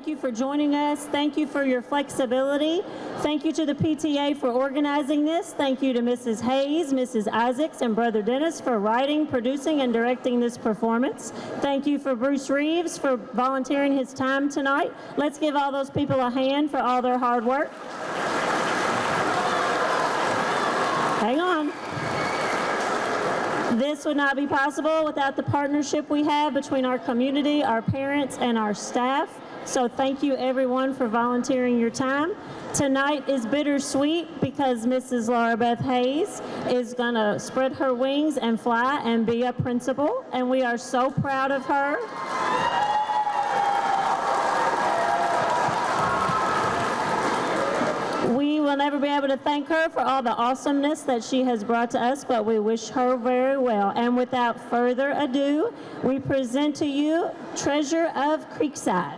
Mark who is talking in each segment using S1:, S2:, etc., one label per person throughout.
S1: you for joining us. Thank you for your flexibility. Thank you to the PTA for organizing this. Thank you to Mrs. Hayes, Mrs. Isaacs, and Brother Dennis for writing, producing, and directing this performance. Thank you for Bruce Reeves for volunteering his time tonight. Let's give all those people a hand for all their hard work. Hang on. This would not be possible without the partnership we have between our community, our parents, and our staff. So thank you everyone for volunteering your time. Tonight is bittersweet because Mrs. Laura Beth Hayes is going to spread her wings and fly and be a principal, and we are so proud of her. We will never be able to thank her for all the awesomeness that she has brought to us, but we wish her very well. And without further ado, we present to you Treasure of Creekside.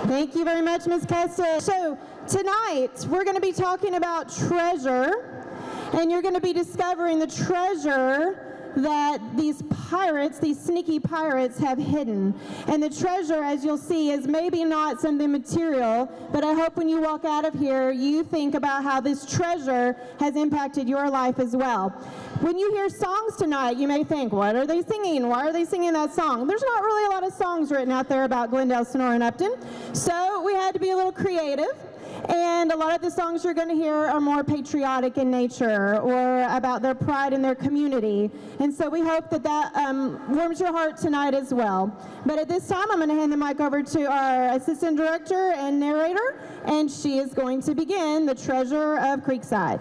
S2: Thank you very much, Ms. Keston. So tonight, we're going to be talking about treasure, and you're going to be discovering the treasure that these pirates, these sneaky pirates, have hidden. And the treasure, as you'll see, is maybe not something material, but I hope when you walk out of here, you think about how this treasure has impacted your life as well. When you hear songs tonight, you may think, what are they singing? Why are they singing that song? There's not really a lot of songs written out there about Glendale, Sonora, and Upton, so we had to be a little creative. And a lot of the songs you're going to hear are more patriotic in nature or about their pride in their community. And so we hope that that warms your heart tonight as well. But at this time, I'm going to hand the mic over to our assistant director and narrator, and she is going to begin the Treasure of Creekside.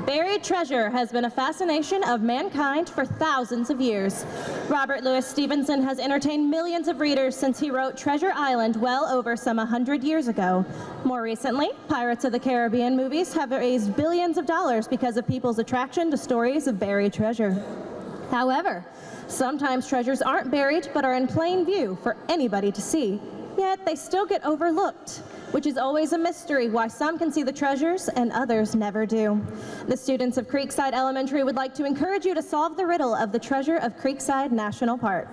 S3: Buried treasure has been a fascination of mankind for thousands of years. Robert Louis Stevenson has entertained millions of readers since he wrote Treasure Island well over some 100 years ago. More recently, Pirates of the Caribbean movies have raised billions of dollars because of people's attraction to stories of buried treasure. However, sometimes treasures aren't buried but are in plain view for anybody to see, yet they still get overlooked, which is always a mystery why some can see the treasures and others never do. The students of Creekside Elementary would like to encourage you to solve the riddle of the treasure of Creekside National Park.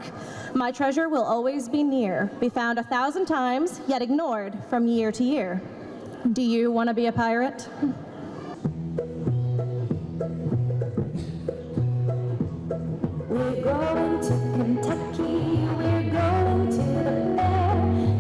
S3: My treasure will always be near, be found 1,000 times, yet ignored from year to year. Do you want to be a pirate?
S4: We're going to Kentucky, we're going to the fair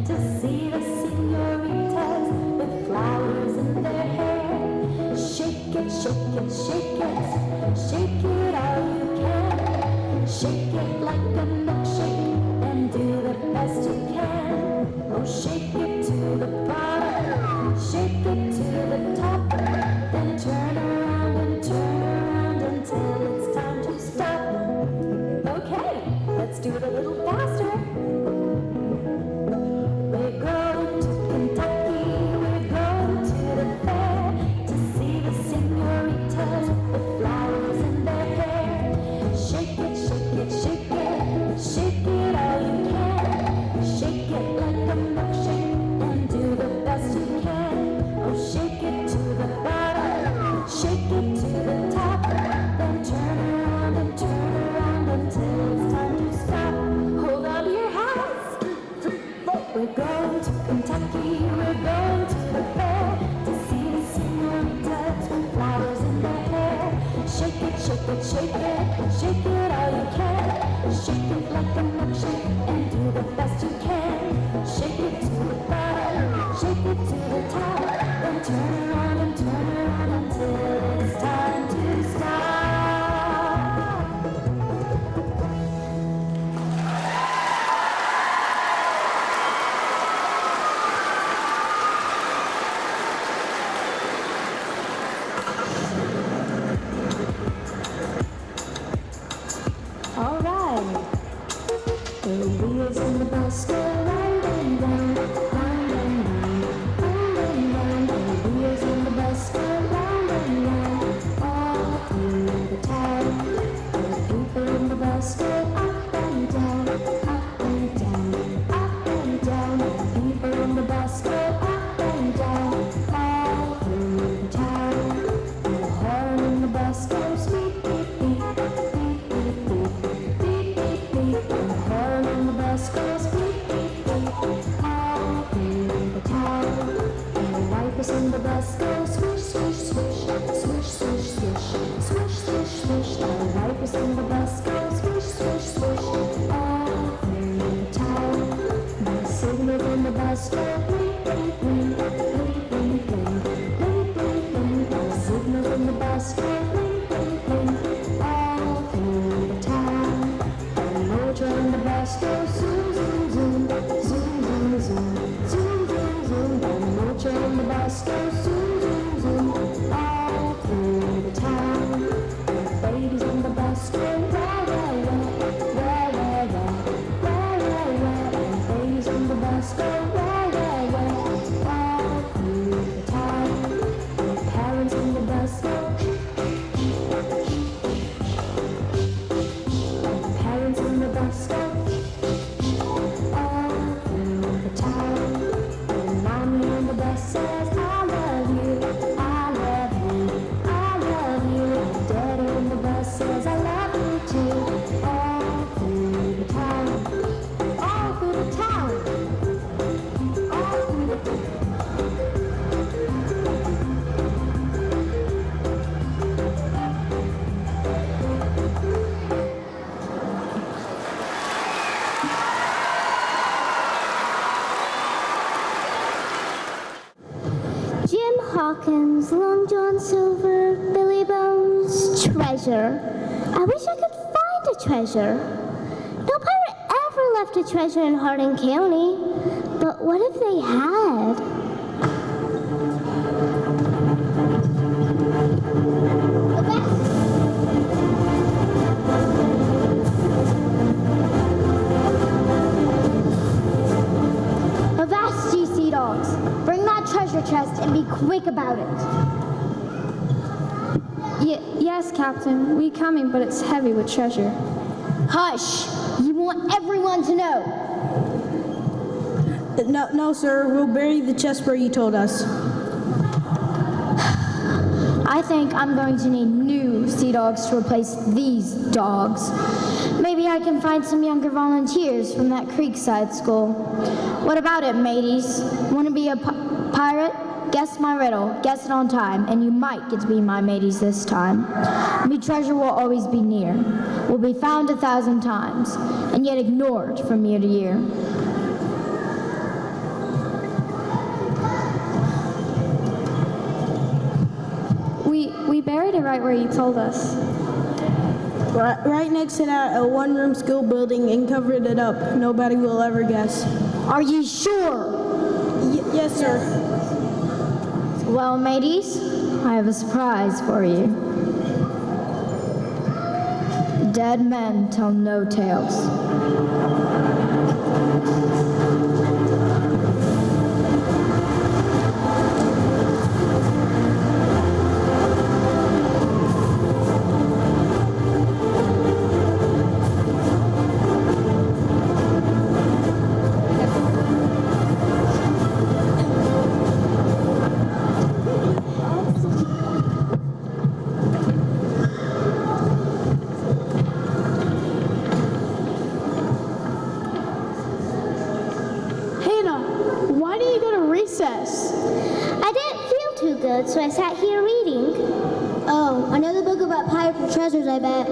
S4: to see the senoritas with flowers in their hair. Shake it, shake it, shake it, shake it all you can. Shake it like a milkshake and do the best you can. Oh, shake it to the bottom, shake it to the top, then turn around until it's time to stop. Okay, let's do it a little faster. We're going to Kentucky, we're going to the fair to see the senoritas with flowers in their hair. Shake it, shake it, shake it, shake it all you can. Shake it like a milkshake and do the best you can. Oh, shake it to the bottom, shake it to the top, then turn around until it's time to stop. Hold on to your hats. We're going to Kentucky, we're going to the fair to see the senoritas with flowers in their hair. Shake it, shake it, shake it, shake it all you can. Shake it like a milkshake and do the best you can. Shake it to the bottom, shake it to the top, then turn around until it's time to stop. All right. The wheels on the bus go round and round, round and round, round and round. The wheels on the bus go round and round, all through the town. The people in the bus go up and down, up and down, up and down. The people in the bus go up and down, all through the town. The horn in the bus goes beep, beep, beep, beep, beep, beep, beep, beep, beep. The horn in the bus twinkling, twinkling, all through the town. And motor and the bus go zoom, zoom, zoom, zoom, zoom, zoom, zoom, zoom, zoom. And motor and the bus go zoom, zoom, zoom, all through the town. And babies on the bus go wah, wah, wah, wah, wah, wah, wah, wah, wah. And babies on the bus go wah, wah, wah, all through the town. And parents on the bus go. And parents on the bus go all through the town. And mommy on the bus says, I love you, I love you, I love you. And daddy on the bus says, I love you too. All through the town, all through the town, all through the town.
S5: Jim Hawkins, Long John Silver, Billy Bones, treasure. I wish I could find a treasure. No pirate ever left a treasure in Hardin County. But what if they had? Avast, you sea dogs. Bring that treasure chest and be quick about it.
S6: Yes, Captain. We coming, but it's heavy with treasure.
S5: Hush! You want everyone to know.
S7: No, sir. We'll bury the chest where you told us.
S5: I think I'm going to need new sea dogs to replace these dogs. Maybe I can find some younger volunteers from that Creekside school. What about it, mateys? Want to be a pirate? Guess my riddle, guess it on time, and you might get to be my mateys this time. Me treasure will always be near, will be found 1,000 times, and yet ignored from year to year.
S6: We buried it right where you told us.
S7: Right next to that one-room school building and covered it up. Nobody will ever guess.
S5: Are you sure?
S7: Yes, sir.
S5: Well, mateys, I have a surprise for you. Dead men tell no tales. I didn't feel too good, so I sat here reading. Oh, another book about pirates and treasures, I bet.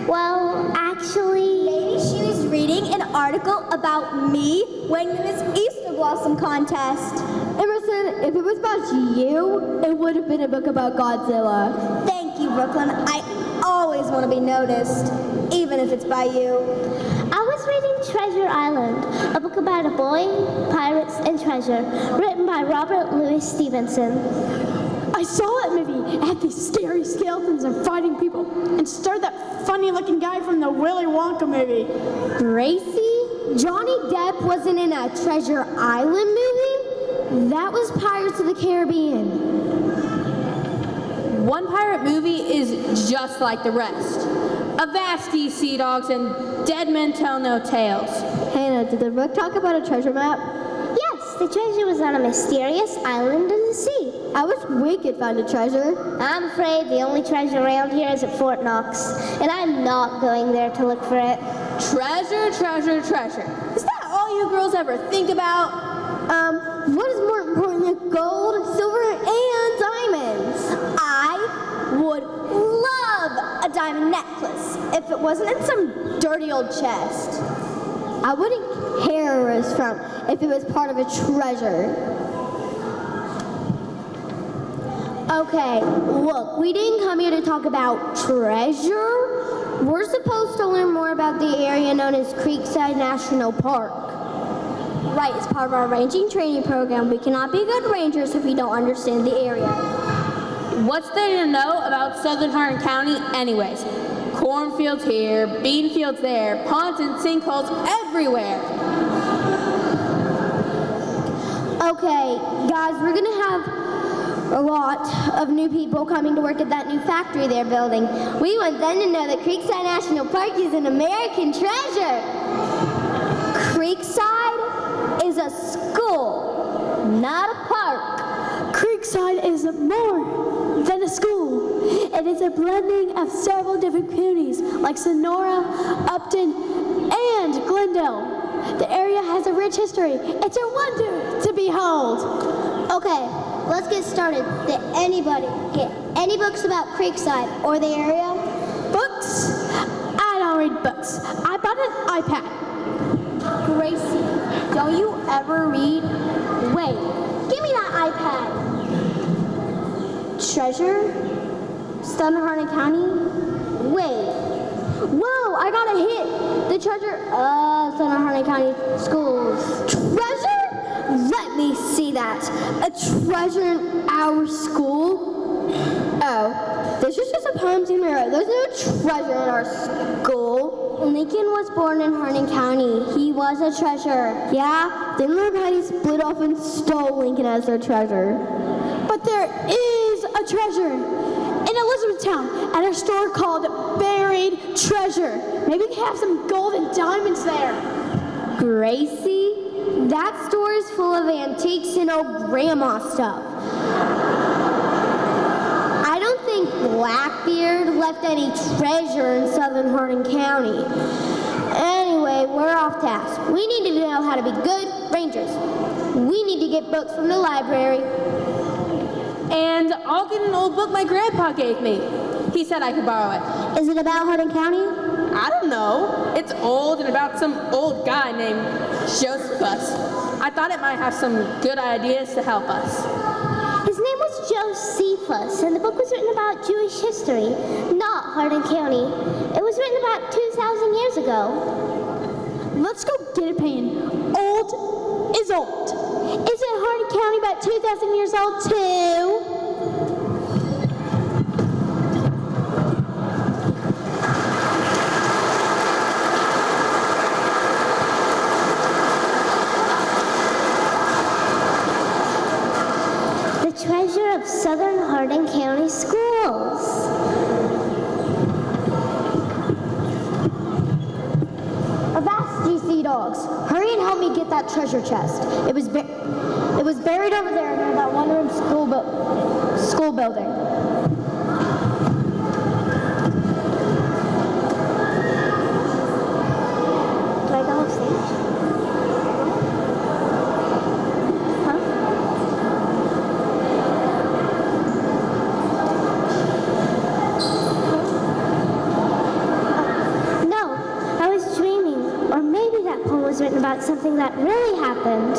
S5: Well, actually...
S8: Maybe she was reading an article about me winning this Easter Blossom contest.
S5: Emerson, if it was about you, it would have been a book about Godzilla.
S8: Thank you, Brooklyn. I always want to be noticed, even if it's by you.
S5: I was reading Treasure Island, a book about a boy, pirates, and treasure, written by Robert Louis Stevenson.
S9: I saw that movie. It had these scary skeletons and fighting people, and starred that funny-looking guy from the Willy Wonka movie.
S5: Gracie? Johnny Depp wasn't in a Treasure Island movie? That was Pirates of the Caribbean.
S10: One pirate movie is just like the rest. Avast, ye sea dogs, and dead men tell no tales.
S5: Hannah, did the book talk about a treasure map? Yes, the treasure was on a mysterious island in the sea. I wish we could find a treasure. I'm afraid the only treasure around here is at Fort Knox, and I'm not going there to look for it.
S10: Treasure, treasure, treasure. Is that all you girls ever think about?
S5: What is more important than gold, silver, and diamonds?
S8: I would love a diamond necklace if it wasn't in some dirty old chest.
S5: I wouldn't care where it was from if it was part of a treasure. Okay, look, we didn't come here to talk about treasure. We're supposed to learn more about the area known as Creekside National Park.
S8: Right, as part of our ranging training program, we cannot be good rangers if we don't understand the area.
S10: What's there to know about southern Hardin County anyways? Cornfields here, bean fields there, ponds and sinkholes everywhere.
S5: Okay, guys, we're gonna have a lot of new people coming to work at that new factory they're building. We want them to know that Creekside National Park is an American treasure. Creekside is a school, not a park.
S9: Creekside is more than a school. It is a blending of several different communities like Sonora, Upton, and Glendale. The area has a rich history. It's a wonder to behold.
S5: Okay, let's get started. Did anybody get any books about Creekside or the area?
S9: Books? I don't read books. I bought an iPad.
S8: Gracie, don't you ever read?
S5: Wait, give me that iPad. Treasure? Southern Hardin County? Wait. Whoa, I got a hit. The treasure of Southern Hardin County schools. Treasure? Let me see that. A treasure in our school? Oh, this is just a poem to me. There's no treasure in our school. Lincoln was born in Hardin County. He was a treasure. Yeah, then Little County split off and stole Lincoln as their treasure.
S9: But there is a treasure in Elizabethtown at a store called Buried Treasure. Maybe they have some gold and diamonds there.
S5: Gracie, that store is full of antiques and old grandma stuff. I don't think Blackbeard left any treasure in Southern Hardin County. Anyway, we're off task. We need to know how to be good rangers. We need to get books from the library.
S10: And I'll get an old book my grandpa gave me. He said I could borrow it.
S5: Is it about Hardin County?
S10: I don't know. It's old and about some old guy named Josephus. I thought it might have some good ideas to help us.
S5: His name was Josephus, and the book was written about Jewish history, not Hardin County. It was written about 2,000 years ago.
S9: Let's go get a pen. Old is old. Isn't Hardin County about 2,000 years old too?
S5: The treasure of Southern Hardin County schools. Avast, GC dogs. Hurry and help me get that treasure chest. It was buried over there near that one-room school building. Do I go off stage? Huh? No, I was dreaming. Or maybe that poem was written about something that really happened.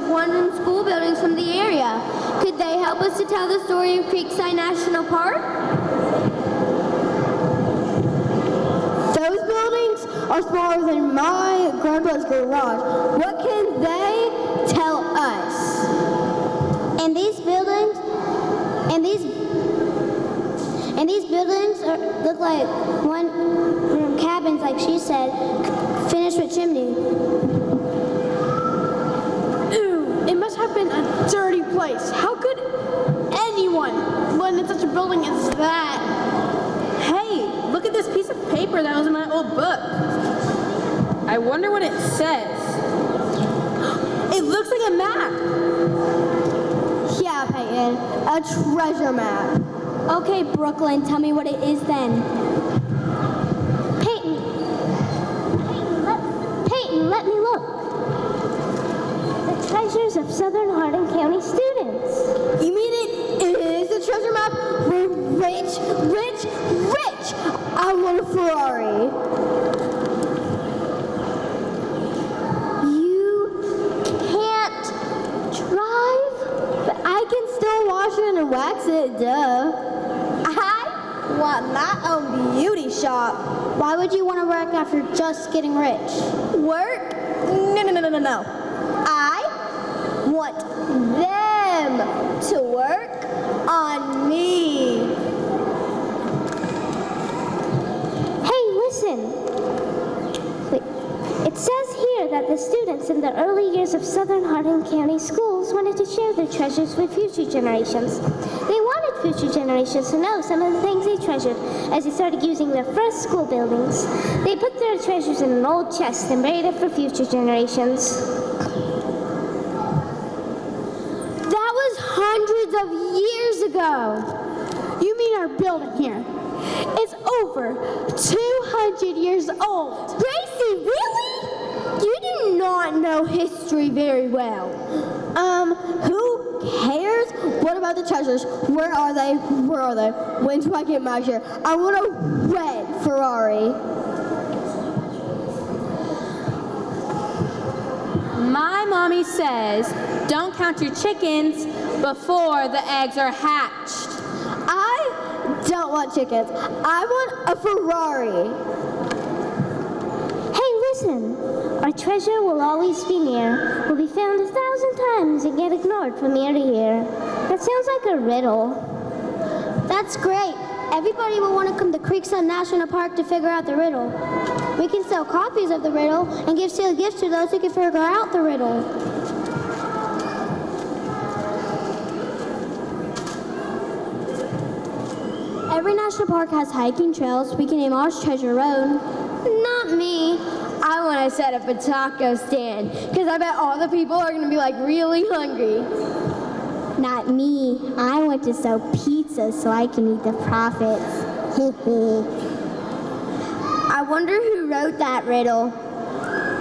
S8: one-room school buildings from the area. Could they help us to tell the story of Creekside National Park?
S9: Those buildings are smaller than my grandpa's garage. What can they tell us?
S8: And these buildings, look like one-room cabins, like she said, finished with chimney.
S6: Ooh, it must have been a dirty place. How could anyone live in such a building as that?
S10: Hey, look at this piece of paper that was in my old book. I wonder what it says. It looks like a map.
S9: Yeah, Peyton, a treasure map.
S8: Okay, Brooklyn, tell me what it is then.
S5: Peyton, let me look. The treasures of Southern Hardin County students.
S9: You mean it is a treasure map? We're rich. I want a Ferrari.
S5: You can't drive?
S9: But I can still wash it and wax it, duh.
S8: I want my own beauty shop.
S5: Why would you want to work after just getting rich?
S8: Work? No. I want them to work on me.
S5: Hey, listen. Wait. It says here that the students in the early years of Southern Hardin County schools wanted to share their treasures with future generations. They wanted future generations to know some of the things they treasured as they started using their first school buildings. They put their treasures in an old chest and buried it for future generations.
S9: That was hundreds of years ago.
S6: You mean our building here? It's over 200 years old.
S9: Gracie, really? You do not know history very well. Who cares? What about the treasures? Where are they? When do I get my share? I want a red Ferrari.
S10: My mommy says, don't count your chickens before the eggs are hatched.
S9: I don't want chickens. I want a Ferrari.
S5: Hey, listen. Our treasure will always be near, will be found 1,000 times and get ignored from year to year. That sounds like a riddle.
S8: That's great. Everybody will want to come to Creekside National Park to figure out the riddle. We can sell copies of the riddle and give sealed gifts to those who can figure out the riddle. Every national park has hiking trails. We can name ours Treasure Road. Not me. I want to set up a taco stand because I bet all the people are going to be like really hungry. Not me. I want to sell pizza so I can eat the profits. I wonder who wrote that riddle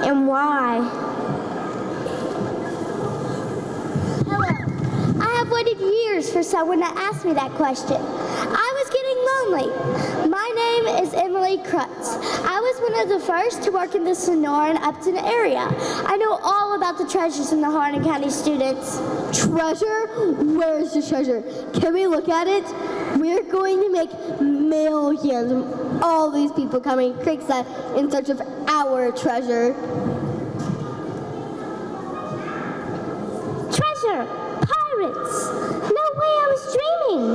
S8: and why. Hello. I have waited years for someone to ask me that question. I was getting lonely. My name is Emily Krutz. I was one of the first to work in the Sonora and Upton area. I know all about the treasures in the Hardin County students.
S9: Treasure? Where is the treasure? Can we look at it? We're going to make millions from all these people coming to Creekside in search of our treasure.
S5: Treasure! Pirates! No way, I was dreaming!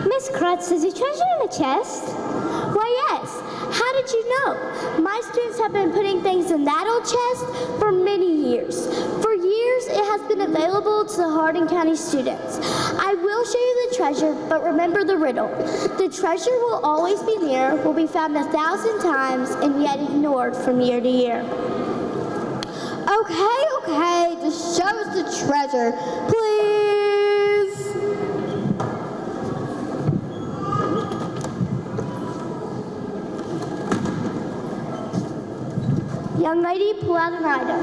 S5: Miss Krutz, is your treasure in a chest?
S8: Why, yes. How did you know? My students have been putting things in that old chest for many years. For years, it has been available to the Hardin County students. I will show you the treasure, but remember the riddle. The treasure will always be near, will be found 1,000 times, and yet ignored from year to year.
S9: Okay, just show us the treasure, please.
S8: Young lady, pull out an item.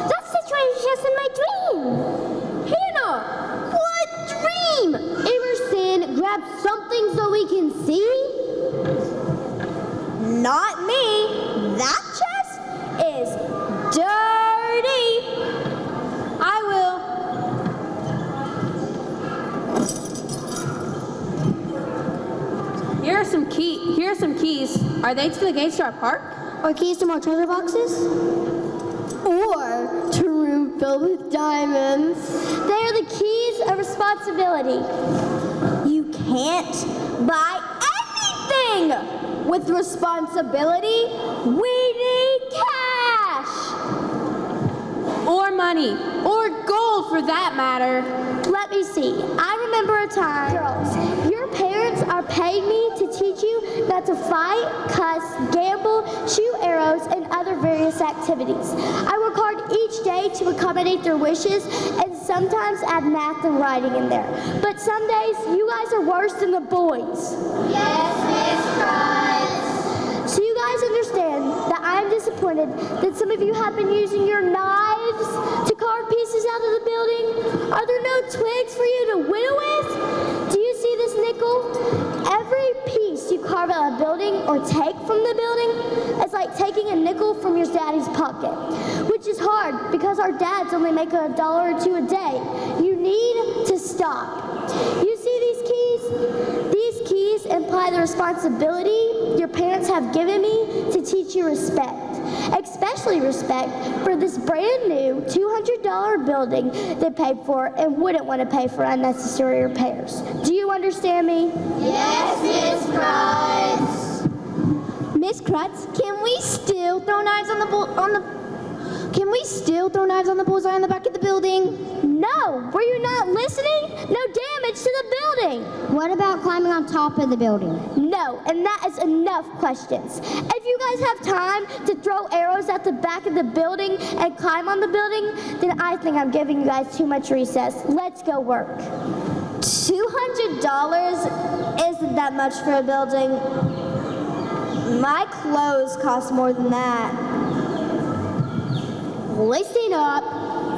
S8: That's the treasure chest in my dream.
S9: Hannah, what dream? Emerson, grab something so we can see?
S8: Not me. That chest is dirty.
S10: some keys. Are they to the gates to our park?
S8: Or keys to more treasure boxes?
S9: Or to a room filled with diamonds.
S8: They are the keys of responsibility.
S9: You can't buy anything with responsibility. We need cash.
S10: Or money. Or gold for that matter.
S8: Let me see. I remember a time. Girls, your parents are paying me to teach you not to fight, cuss, gamble, shoot arrows, and other various activities. I work hard each day to accommodate their wishes and sometimes add math and writing in there. But some days, you guys are worse than the boys.
S4: Yes, Miss Price.
S8: So you guys understand that I'm disappointed that some of you have been using your knives to carve pieces out of the building. Are there no twigs for you to whittle with? Do you see this nickel? Every piece you carve out of a building or take from the building is like taking a nickel from your daddy's pocket, which is hard because our dads only make $1 or $2 a day. You need to stop. You see these keys? These keys imply the responsibility your parents have given me to teach you respect, especially respect for this brand new $200 building they paid for and wouldn't want to pay for unnecessary repairs. Do you understand me?
S4: Yes, Miss Price.
S9: Miss Krutz, can we still throw knives on the bullseye on the back of the building?
S8: No, were you not listening? No damage to the building.
S5: What about climbing on top of the building?
S8: No, and that is enough questions. If you guys have time to throw arrows at the back of the building and climb on the building, then I think I'm giving you guys too much recess. Let's go work.
S9: $200 isn't that much for a building. My clothes cost more than that. Listen up.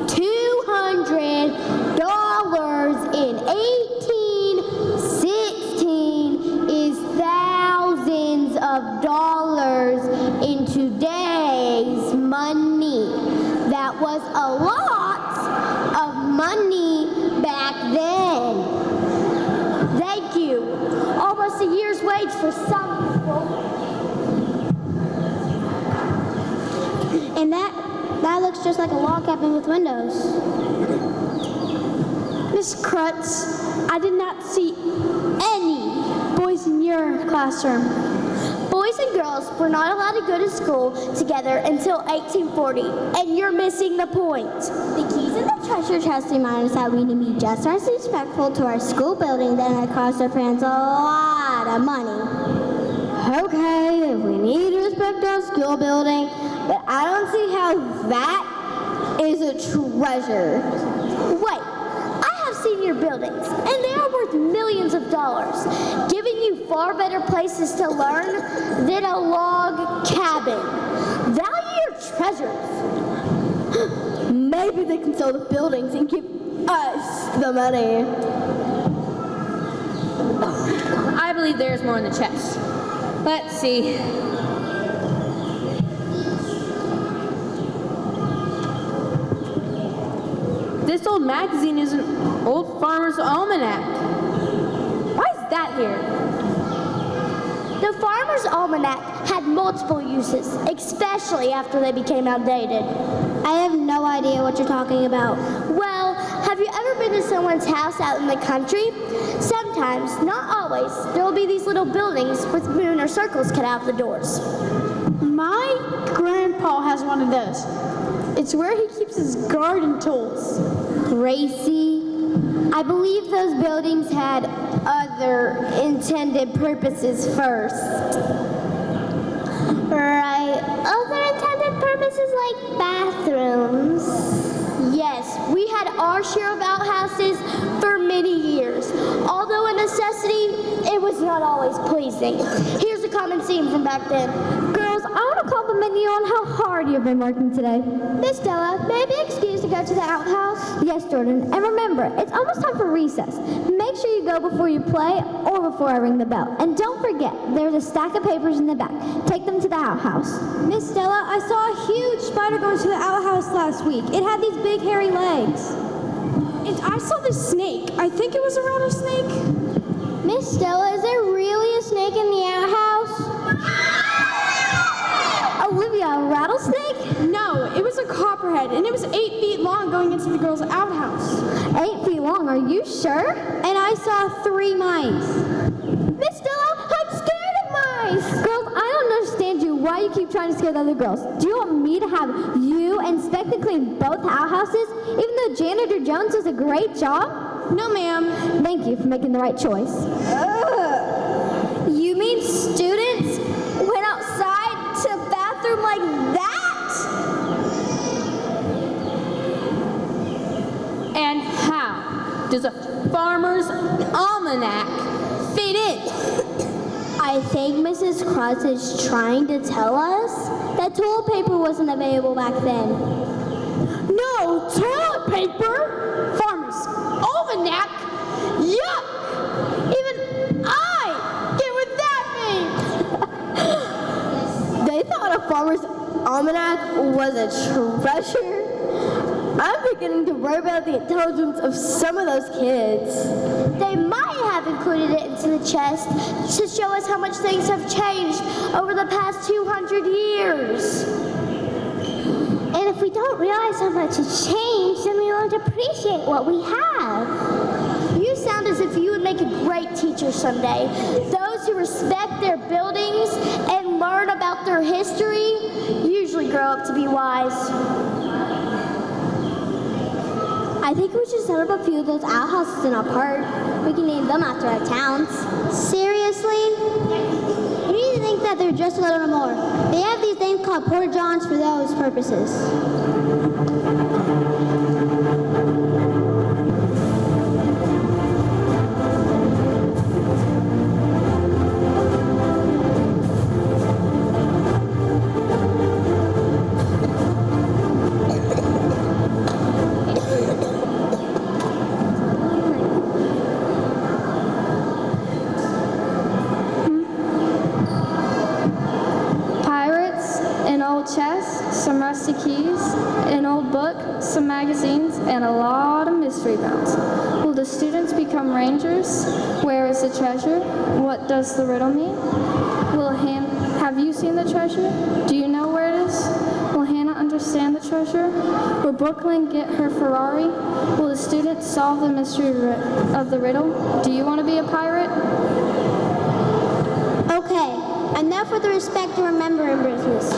S9: $200 in 1816 is thousands of dollars in today's money. That was a lot of money back then.
S8: Thank you. Almost a year's wage for some people.
S9: And that looks just like a log cabin with windows.
S6: Miss Krutz, I did not see any boys in your classroom.
S8: Boys and girls were not allowed to go to school together until 1840, and you're missing the point.
S9: The keys in the treasure chest remind us that we need to be just as respectful to our school building that it costs our parents a lot of money. Okay, we need to respect our school building, but I don't see how that is a treasure.
S8: Wait, I have seen your buildings, and they are worth millions of dollars, giving you far better places to learn than a log cabin. Value your treasures.
S9: Maybe they can sell the buildings and give us the money.
S10: I believe there's more in the chest. Let's see. This old magazine is an old farmer's almanac. Why is that here?
S8: The Farmer's Almanac had multiple uses, especially after they became outdated.
S9: I have no idea what you're talking about.
S8: Well, have you ever been to someone's house out in the country? Sometimes, not always, there will be these little buildings with moon or circles cut out of the doors.
S6: My grandpa has one of those. It's where he keeps his garden tools.
S9: Gracie, I believe those buildings had other intended purposes first.
S8: Right. Other intended purposes like bathrooms. Yes, we had our share of outhouses for many years. Although a necessity, it was not always pleasing. Here's a common scene from back then.
S9: Girls, I want to compliment you on how hard you've been working today.
S8: Miss Stella, may I be excused to go to the outhouse?
S9: Yes, Jordan. And remember, it's almost time for recess. Make sure you go before you play or before I ring the bell. And don't forget, there's a stack of papers in the back. Take them to the outhouse.
S11: Miss Stella, I saw a huge spider go into the outhouse last week. It had these big hairy legs.
S6: And I saw this snake. I think it was a rattlesnake.
S9: Miss Stella, is there really a snake in the
S6: did, and it was 8 feet long going into the girls' outhouse.
S11: 8 feet long, are you sure? And I saw 3 mice. Miss Stella, I'm scared of mice! Girls, I don't understand you. Why you keep trying to scare the other girls? Do you want me to have you inspect and clean both outhouses, even though Janitor Jones does a great job?
S6: No, ma'am.
S11: Thank you for making the right choice.
S8: You mean students went outside to the bathroom like that?
S10: And how does a farmer's almanac fit in?
S8: I think Mrs. Cross is trying to tell us that toilet paper wasn't available back then.
S6: No, toilet paper? Farmer's almanac? Yuck! Even I get what that means!
S11: They thought a farmer's almanac was a treasure? I'm beginning to worry about the intelligence of some of those kids.
S8: They might have included it into the chest to show us how much things have changed over the past 200 years. And if we don't realize how much has changed, then we won't appreciate what we have. You sound as if you would make a great teacher someday. Those who respect their buildings and learn about their history usually grow up to be wise.
S11: I think we should set up a few of those outhouses in our park. We can name them after our towns.
S8: Seriously?
S11: You need to think that they're just a little more. They have these things called porta-johns for those purposes.
S12: Some rusty keys, an old book, some magazines, and a lot of mystery bounds. Will the students become rangers? Where is the treasure? What does the riddle mean? Have you seen the treasure? Do you know where it is? Will Hannah understand the treasure? Will Brooklyn get her Ferrari? Will the students solve the mystery of the riddle? Do you want to be a pirate?
S11: Okay, enough with the respect and remembering business.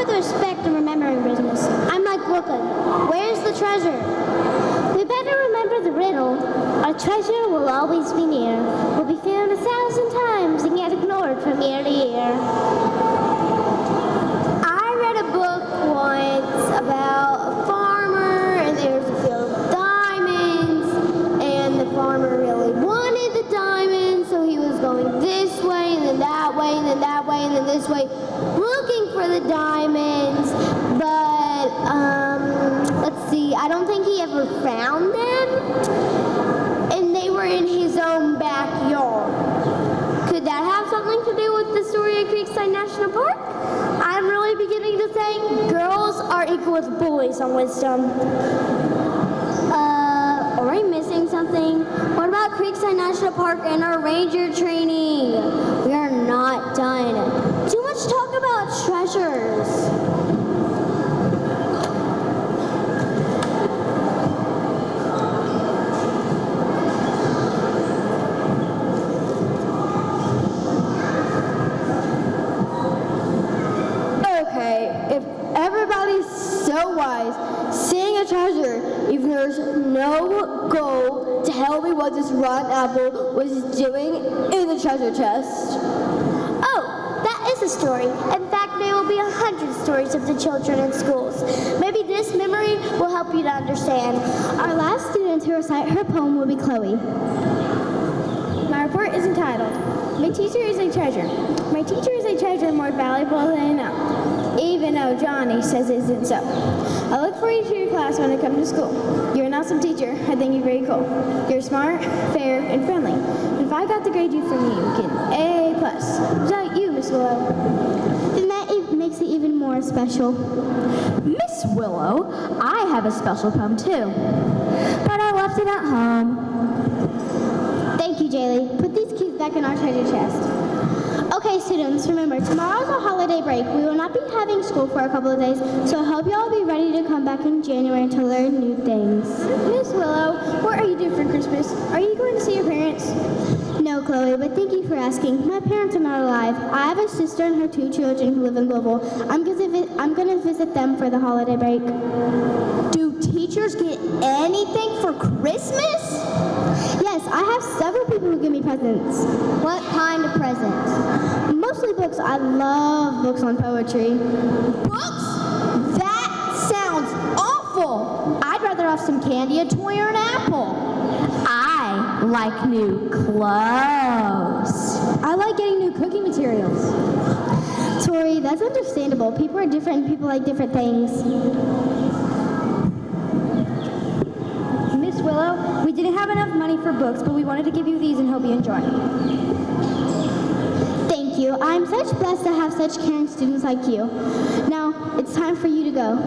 S8: with respect and remembering business, I'm like Brooklyn. Where's the treasure? We better remember the riddle. Our treasure will always be near. Will be found 1,000 times and yet ignored from year to year. I read a book once about a farmer, and there's a field of diamonds, and the farmer really wanted the diamonds, so he was going this way, and then that way, and then that way, and then this way, looking for the diamonds, but, let's see, I don't think he ever found them, and they were in his own backyard. Could that have something to do with the story of Creekside National Park? I'm really beginning to think girls are equal with boys on wisdom. Are we missing something? What about Creekside National Park and our ranger training? We are not done. Too much talk about treasures.
S9: If everybody's so wise, seeing a treasure, if there's no goal to tell me what this rotten apple was doing in the treasure chest.
S8: Oh, that is a story. In fact, there will be 100 stories of the children in schools. Maybe this memory will help you to understand.
S5: Our last student to recite her poem will be Chloe.
S9: My report is entitled, My Teacher is a Treasure. My teacher is a treasure more valuable than enough, even though Johnny says it isn't so. I look for you to your class when I come to school. You're an awesome teacher. I think you're very cool. You're smart, fair, and friendly. If I got to grade you from you, get an A+. Is that you, Miss Willow?
S5: Then that makes it even more special.
S11: Miss Willow, I have a special poem too, but I left it at home.
S5: Thank you, Jaylee. Put these keys back in our treasure chest. Okay, students, remember, tomorrow's a holiday break. We will not be having school for a couple of days, so I hope you all be ready to come back in January to learn new things.
S9: Miss Willow, what are you doing for Christmas? Are you going to see your parents?
S5: No, Chloe, but thank you for asking. My parents are not alive. I have a sister and her 2 children who live in Global. I'm going to visit them for the holiday break.
S9: Do teachers get anything for Christmas?
S5: Yes, I have several people who give me presents.
S8: What kind of present?
S5: Mostly books. I love books on poetry.
S9: Books? That sounds awful.
S5: I'd rather have some candy, a toy, or an apple.
S11: I like new clothes.
S5: I like getting new cooking materials. Tori, that's understandable. People are different and people like different things.
S9: Miss Willow, we didn't have enough money for books, but we wanted to give you these and hope you enjoy.
S5: Thank you. I'm such blessed to have such caring students like you. Now, it's time for you to go.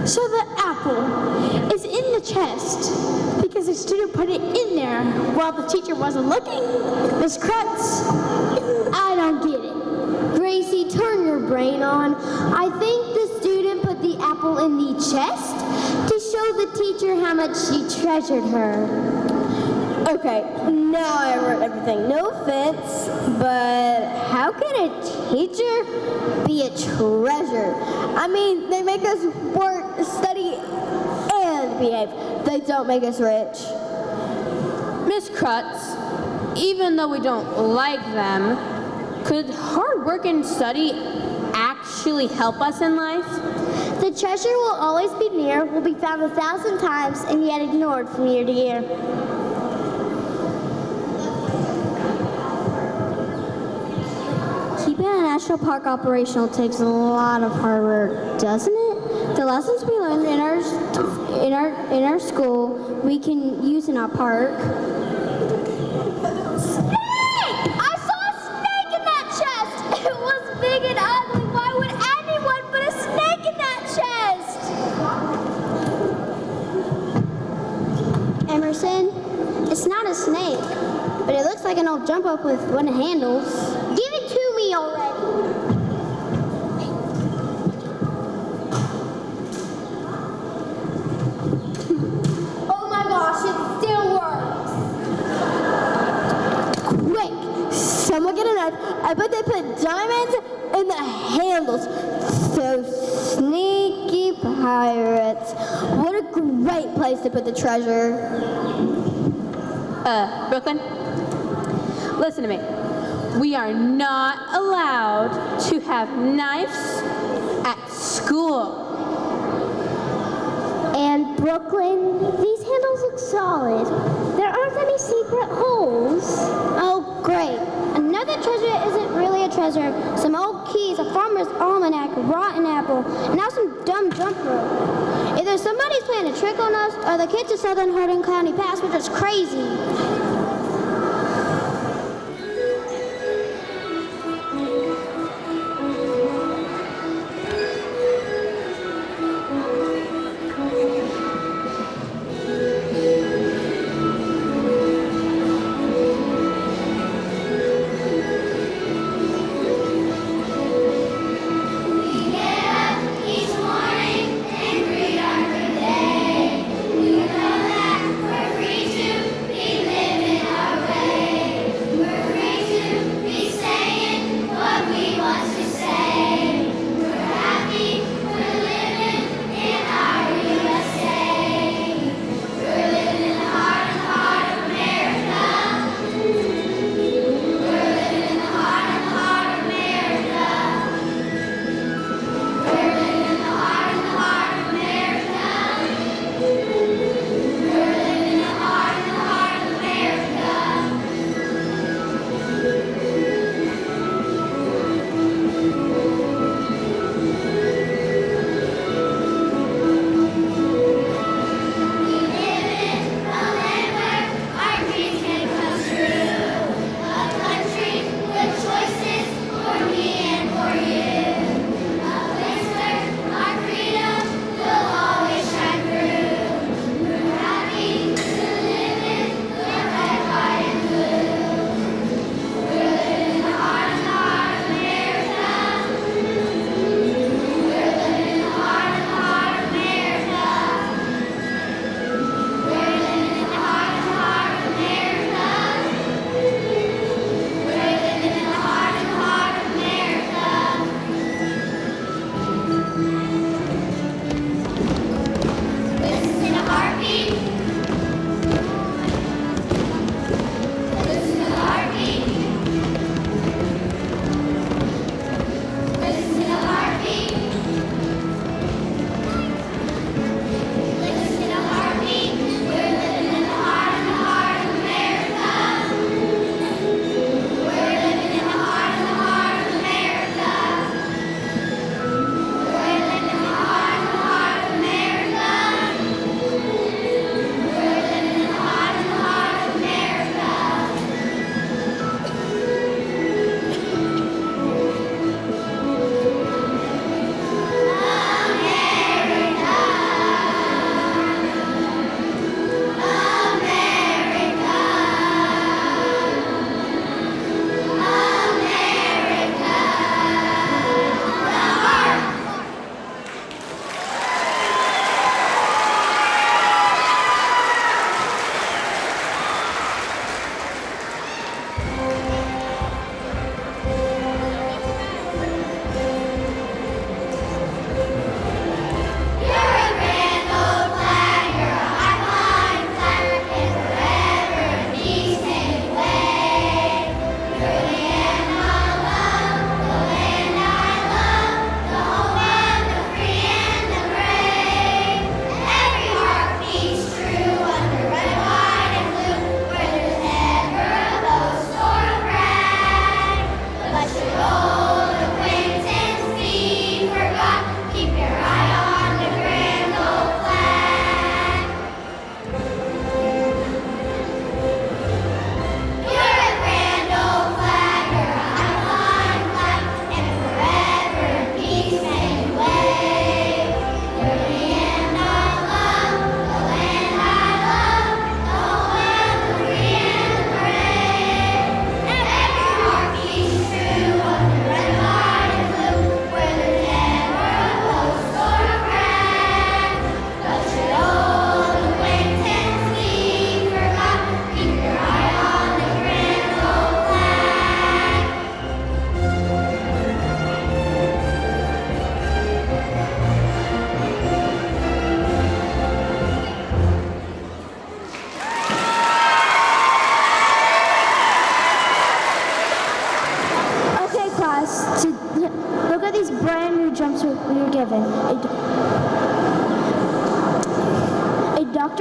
S9: So the apple is in the chest because the student put it in there while the teacher wasn't looking. Miss Krutz, I don't get it.
S8: Gracie, turn your brain on. I think the student put the apple in the chest to show the teacher how much she treasured her.
S9: Okay, now I wrote everything. No offense, but how can a teacher be a treasure? I mean, they make us work, study, and behave. They don't make us rich.
S10: Miss Krutz, even though we don't like them, could hard work and study actually help us in life?
S8: The treasure will always be near, will be found 1,000 times, and yet ignored from year to year. Keeping a national park operational takes a lot of hard work, doesn't it? The lessons we learned in our school, we can use in our park. Snake! I saw a snake in that chest! It was big and ugly. Why would anyone put a snake in that chest? Emerson, it's not a snake, but it looks like an old jump up with wooden handles. Give it to me already.
S11: diamonds in the handles. So sneaky pirates. What a great place to put the treasure.
S10: Brooklyn, listen to me. We are not allowed to have knives at school.
S8: And Brooklyn, these handles look solid. There aren't any secret holes. Oh, great. Another treasure isn't really a treasure. Some old keys, a farmer's almanac, a rotten apple, and now some dumb jump rope. Either somebody's playing a trick on us, or the kids at Southern Hardin County Pass were just crazy.
S4: Free to be living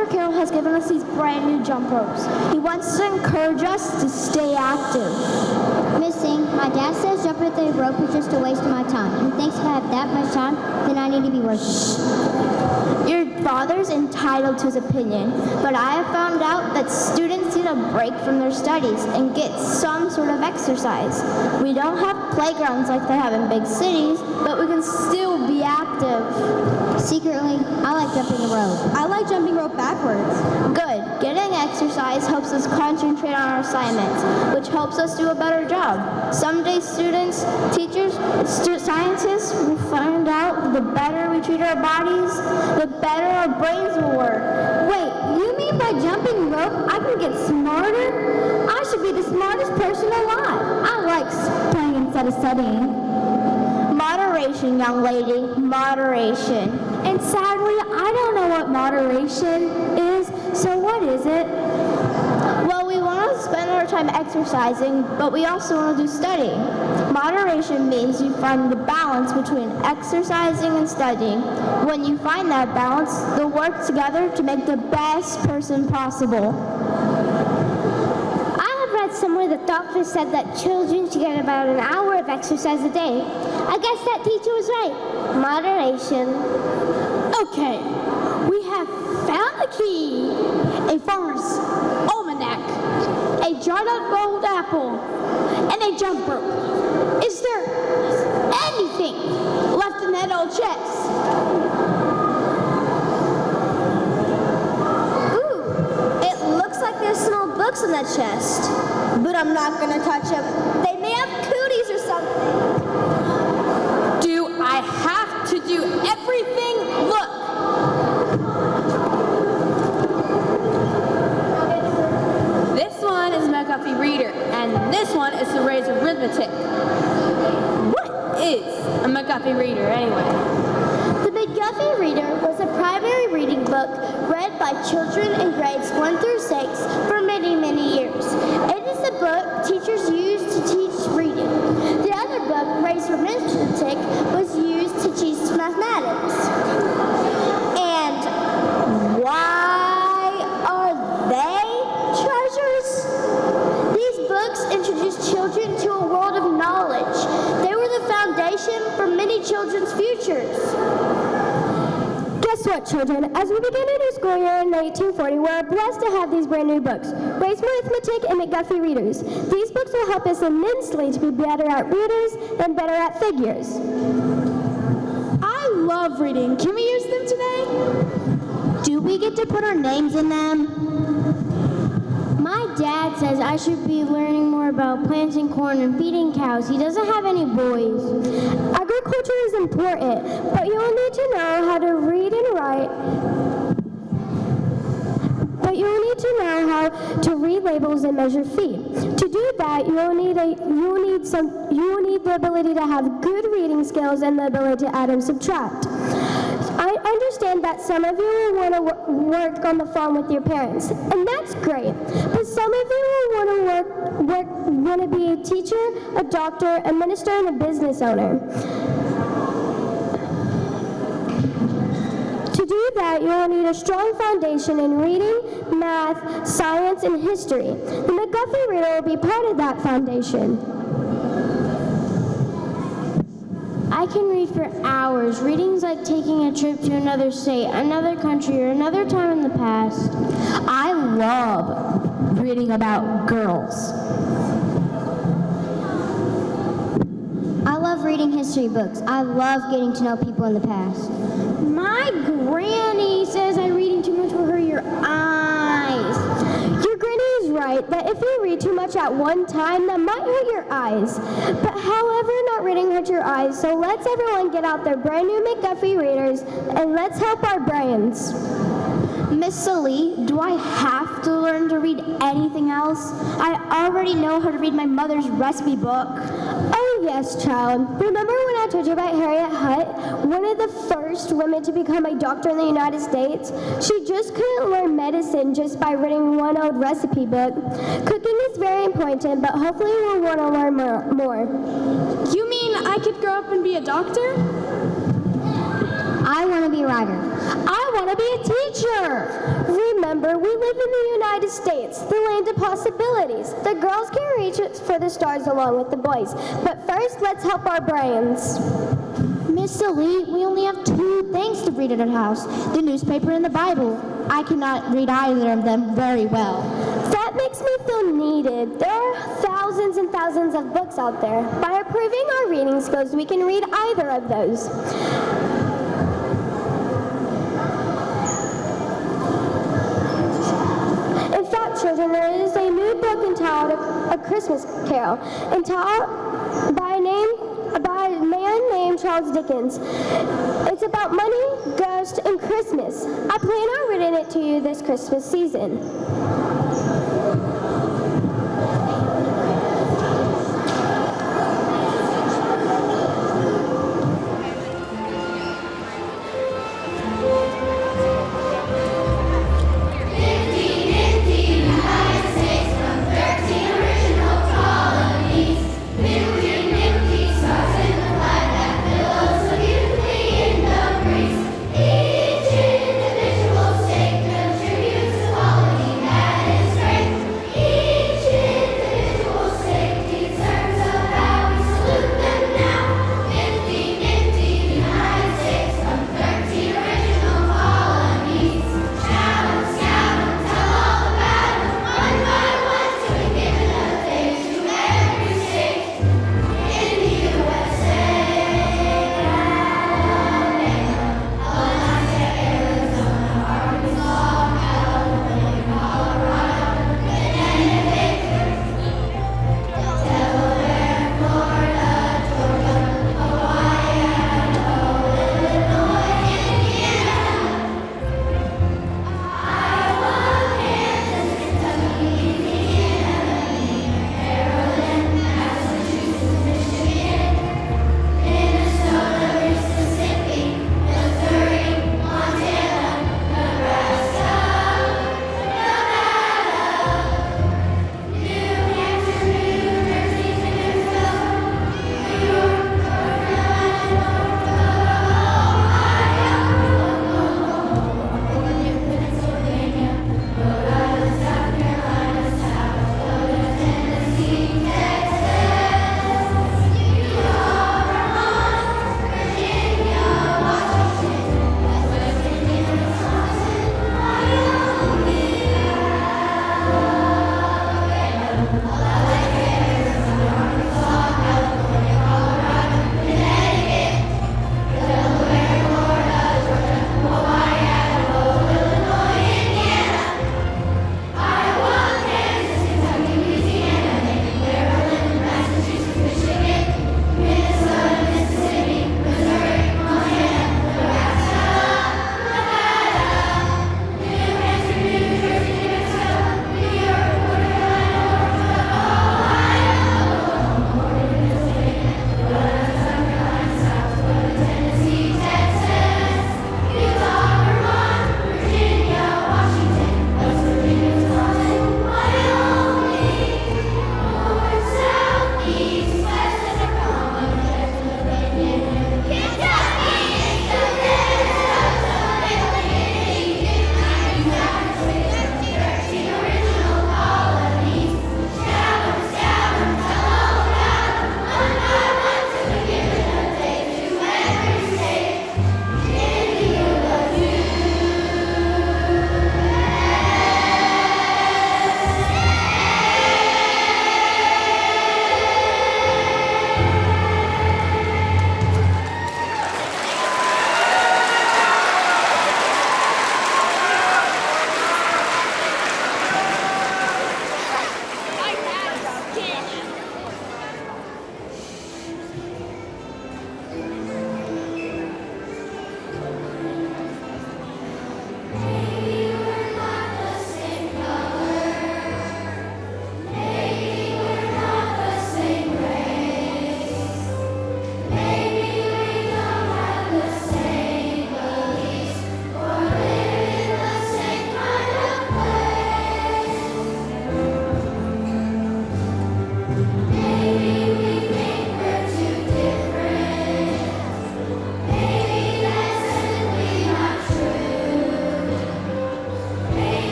S11: Dr. Carroll has given us these brand new jump ropes. He wants to encourage us to stay active.
S5: Missing, my dad says jumping the rope is just a waste of my time. He thinks if I have that much time, then I need to be working.
S11: Your father's entitled to his opinion, but I have found out that students need a break from their studies and get some sort of exercise. We don't have playgrounds like they have in big cities, but we can still be active.
S5: Secretly, I like jumping the rope.
S2: I like jumping rope backwards.
S11: Good. Getting exercise helps us concentrate on our assignments, which helps us do a better job. Someday students, teachers, scientists will find out the better we treat our bodies, the better our brains will work.
S5: Wait, you mean by jumping rope, I can get smarter? I should be the smartest person alive. I like playing instead of studying.
S11: Moderation, young lady, moderation.
S5: And sadly, I don't know what moderation is, so what is it?
S11: Well, we want to spend our time exercising, but we also want to do studying. Moderation means you find the balance between exercising and studying. When you find that balance, they'll work together to make the best person possible.
S8: I have read somewhere that doctors said that children should get about an hour of exercise a day. I guess that teacher was right. Moderation.
S6: Okay, we have found the key. A farmer's almanac, a jarred up gold apple, and a jump rope. Is there anything left in that old chest?
S11: Ooh, it looks like there's some old books in that chest, but I'm not going to touch them. They may have cooties or something.
S10: Do I have to do everything? Look! This one is McGuffey Reader, and this one is to raise arithmetic. What is a McGuffey Reader, anyway?
S8: The McGuffey Reader was a primary reading book read by children in grades 1 through 6 for many, many years. It is the book teachers used to teach reading. The other book, Raised Arithmetic, was used to teach mathematics. And why are they treasures? These books introduced children to a world of knowledge. They were the foundation for many children's futures.
S11: Guess what, children? As we begin a new school year in 1940, we're blessed to have these brand new books, Raised Arithmetic and McGuffey Readers. These books will help us immensely to be better at readers and better at figures.
S6: I love reading. Can we use them today?
S11: Do we get to put our names in them?
S5: My dad says I should be learning more about planting corn and feeding cows. He doesn't have any boys.
S11: Agriculture is important, but you'll need to know how to read and write. But you'll need to know how to read labels and measure feed. To do that, you'll need the ability to have good reading skills and the ability to add and subtract. I understand that some of you will want to work on the farm with your parents, and that's great. But some of you will want to be a teacher, a doctor, a minister, and a business owner. To do that, you will need a strong foundation in reading, math, science, and history. The McGuffey Reader will be part of that foundation.
S5: I can read for hours. Reading's like taking a trip to another state, another country, or another time in the past.
S11: I love reading about girls.
S5: I love reading history books. I love getting to know people in the past.
S11: My granny says I'm reading too much will hurt your eyes. Your granny is right that if you read too much at one time, that might hurt your eyes. But however, not reading hurts your eyes, so let's everyone get out their brand new McGuffey Readers and let's help our brains. Miss Salee, do I have to learn to read anything else? I already know how to read my mother's recipe book. Oh yes, child. Remember when I told you about Harriet Hutt, one of the first women to become a doctor in the United States? She just couldn't learn medicine just by reading one old recipe book. Cooking is very important, but hopefully we'll want to learn more.
S6: You mean I could grow up and be a doctor?
S11: I want to be a writer.
S8: I want to be a teacher. Remember, we live in the United States, the land of possibilities. The girls can reach for the stars along with the boys. But first, let's help our brains.
S11: Miss Elite, we only have 2 things to read at our house, the newspaper and the Bible. I cannot read either of them very well.
S8: That makes me feel needed. There are thousands and thousands of books out there. By improving our reading skills, we can read either of those. In fact, children, there is a new book entitled A Christmas Carol, entitled by a man named Charles Dickens. It's about money, ghosts, and Christmas. I plan on reading it to you this Christmas season.
S4: Each individual state contributes a quality that is great.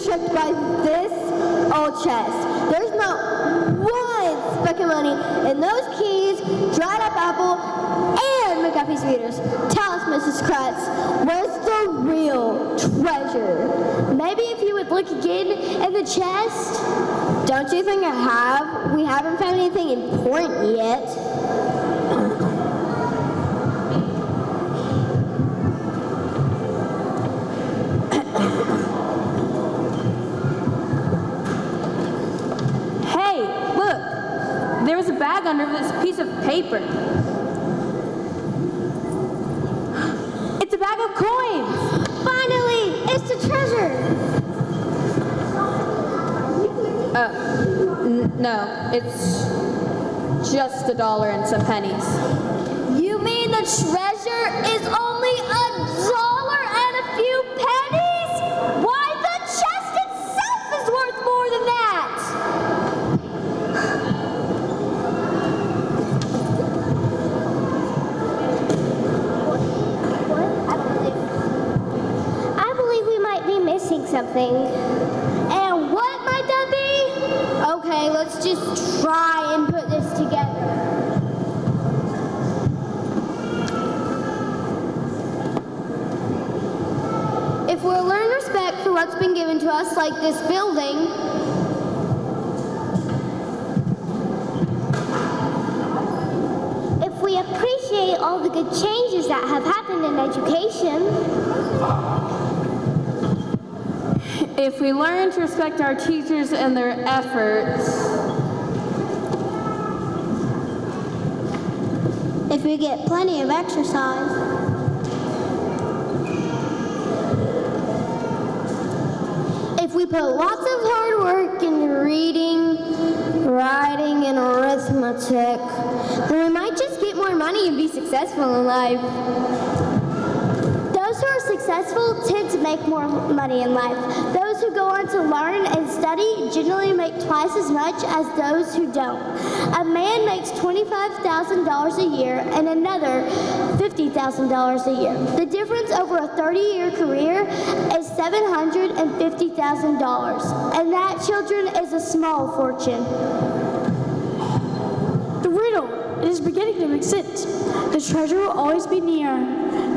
S11: tricked by this old chest. There's not one speck of money in those keys, dried up apple, and McGuffey's readers. Tell us, Mrs. Kratz, where's the real treasure?
S8: Maybe if you would look again in the chest.
S11: Don't you think I have? We haven't found anything important yet.
S10: Hey, look! There was a bag under this piece of paper. It's a bag of coins!
S8: Finally, it's the treasure.
S10: No, it's just $1 and some pennies.
S8: You mean the treasure is only $1 and a few pennies? Why, the chest itself is worth more than that. I believe we might be missing something. And what might that be? Okay, let's just try and put this together. If we'll learn respect for what's been given to us, like this building, if we appreciate all the good changes that have happened in education,
S10: If we learn to respect our teachers and their efforts,
S8: if we get plenty of exercise, if we put lots of hard work into reading, writing, and arithmetic, then we might just get more money and be successful in life. Those who are successful tend to make more money in life. Those who go on to learn and study generally make twice as much as those who don't. A man makes $25,000 a year and another $50,000 a year. The difference over a 30-year career is $750,000. And that, children, is a small fortune.
S9: The riddle, it is beginning to make sense. The treasure will always be near,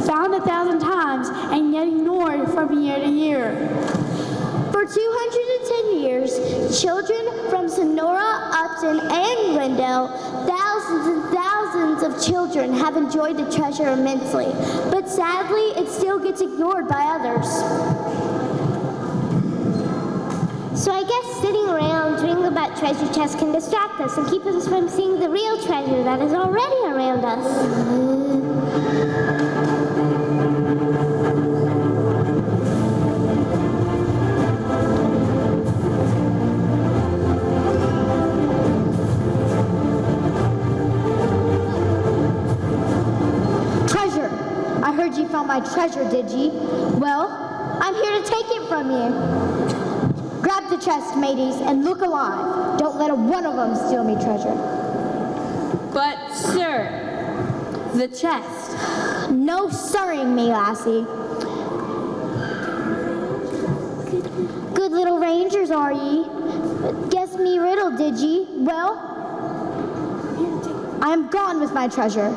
S9: found 1,000 times, and yet ignored from year to year.
S8: For 210 years, children from Sonora, Upton, and Glendale, thousands and thousands of children have enjoyed the treasure immensely. But sadly, it still gets ignored by others. So I guess sitting around dreaming about treasure chests can distract us and keep us from seeing the real treasure that is already around us.
S11: Treasure! I heard you found my treasure, did you? Well, I'm here to take it from you. Grab the chest, mateys, and look alive. Don't let one of them steal me treasure.
S10: but sir, the chest.
S11: No sirring me, lassie. Good little rangers are ye. Guess me riddle, did ye? Well, I am gone with my treasure.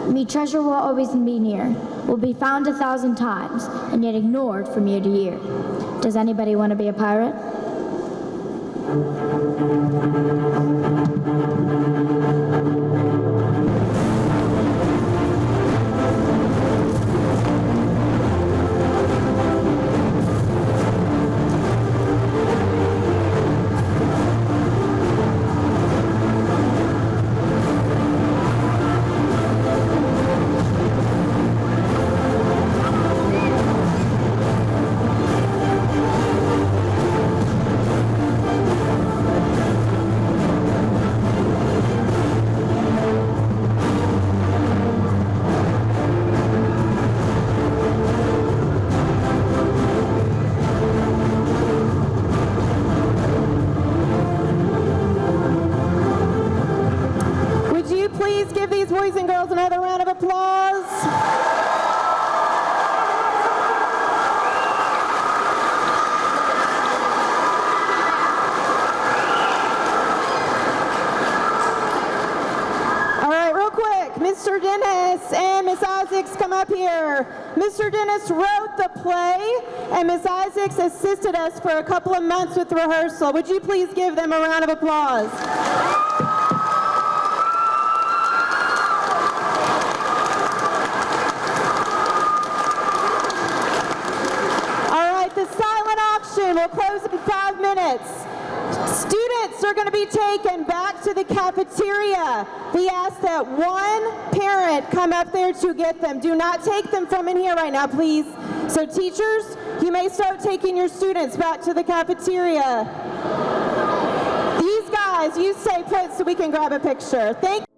S11: Me treasure will always be near, will be found 1,000 times, and yet ignored from year to year. Does anybody want to be a pirate?
S2: up here. Mr. Dennis wrote the play, and Ms. Isaacs assisted us for a couple of months with rehearsal. Would you please give them a round of applause? All right, the silent auction will close in 5 minutes. Students are going to be taken back to the cafeteria. We ask that one parent come up there to get them. Do not take them from in here right now, please. So teachers, you may start taking your students back to the cafeteria. These guys, you stay put so we can grab a picture. Thank you.